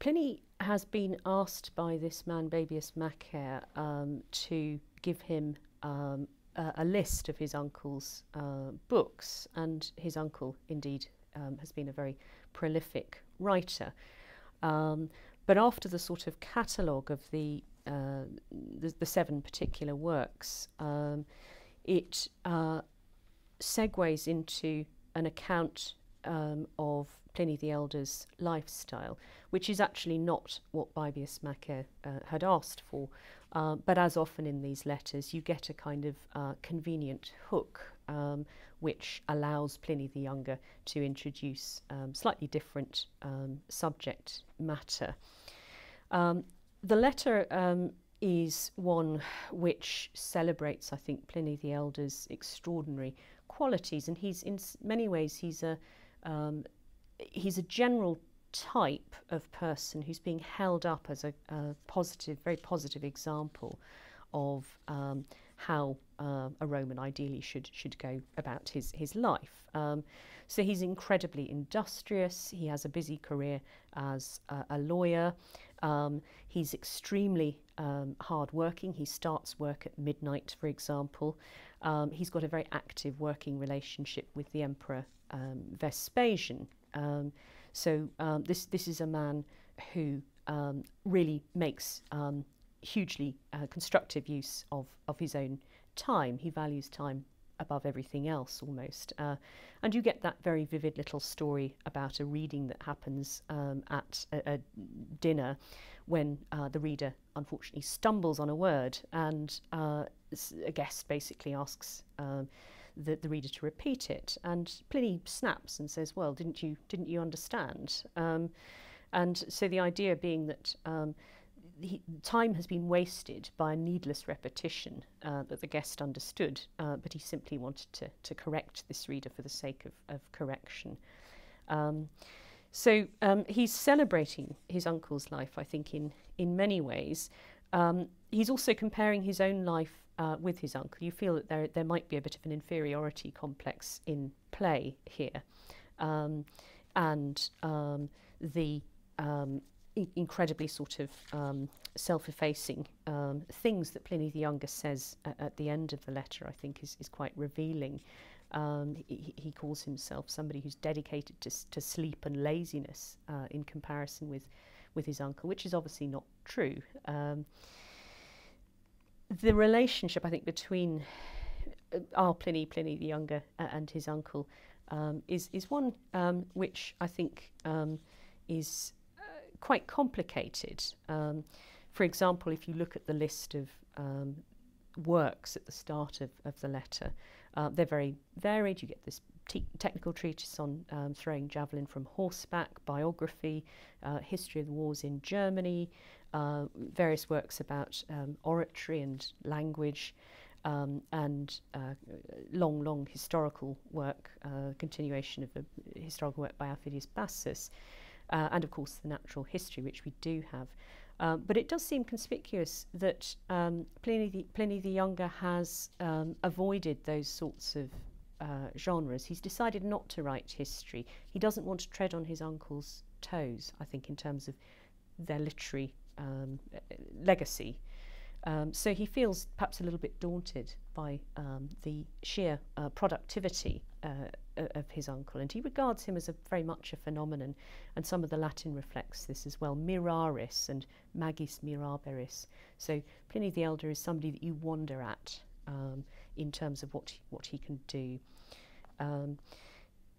Pliny has been asked by this man Baebius Macaire to give him a list of his uncle's books, and his uncle indeed has been a very prolific writer. But after the sort of catalogue of the 7 particular works, it segues into an account of Pliny the Elder's lifestyle, which is actually not what Baebius Macaire had asked for. But as often in these letters, you get a kind of convenient hook which allows Pliny the Younger to introduce slightly different subject matter. The letter is one which celebrates, I think, Pliny the Elder's extraordinary qualities, and he's in many ways he's a general type of person who's being held up as a positive, very positive example of how a Roman ideally should go about his life. So he's incredibly industrious. He has a busy career as a lawyer. He's extremely hard-working. He starts work at midnight, for example. He's got a very active working relationship with the Emperor Vespasian. So this is a man who really makes hugely constructive use of his own time. He values time above everything else, almost. And you get that very vivid little story about a reading that happens at a dinner when the reader unfortunately stumbles on a word, and a guest basically asks the reader to repeat it, and Pliny snaps and says, "Well, didn't you understand?" And so the idea being that time has been wasted by a needless repetition that the guest understood, but he simply wanted to correct this reader for the sake of correction. So he's celebrating his uncle's life, I think, in many ways. He's also comparing his own life with his uncle. You feel that there might be a bit of an inferiority complex in play here, and the incredibly sort of self-effacing things that Pliny the Younger says at the end of the letter, I think, is quite revealing. He calls himself somebody who's dedicated to sleep and laziness in comparison with his uncle, which is obviously not true. The relationship, I think, between Pliny the Younger and his uncle is one which I think is quite complicated. For example, if you look at the list of works at the start of the letter, they're very varied. You get this technical treatise on throwing javelin from horseback, biography, history of the wars in Germany, various works about oratory and language, and long historical work, continuation of a historical work by Aufidius Bassus, and of course the natural history, which we do have. But it does seem conspicuous that Pliny the Younger has avoided those sorts of genres. He's decided not to write history. He doesn't want to tread on his uncle's toes, I think, in terms of their literary legacy. So he feels perhaps a little bit daunted by the sheer productivity of his uncle, and he regards him as very much a phenomenon, and some of the Latin reflects this as well, miraris and magis miraberis. So Pliny the Elder is somebody that you wonder at in terms of what he can do.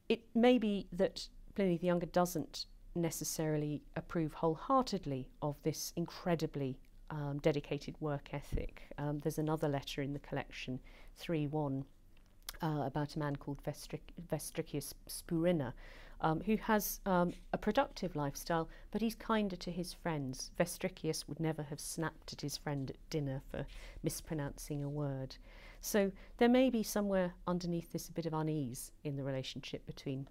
It may be that Pliny the Younger doesn't necessarily approve wholeheartedly of this incredibly dedicated work ethic. There's another letter in the collection, 3.1, about a man called Vestricius Spurina, who has a productive lifestyle, but he's kinder to his friends. Vestricius would never have snapped at his friend at dinner for mispronouncing a word. So there may be somewhere underneath this a bit of unease in the relationship between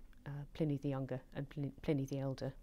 Pliny the Younger and Pliny the Elder.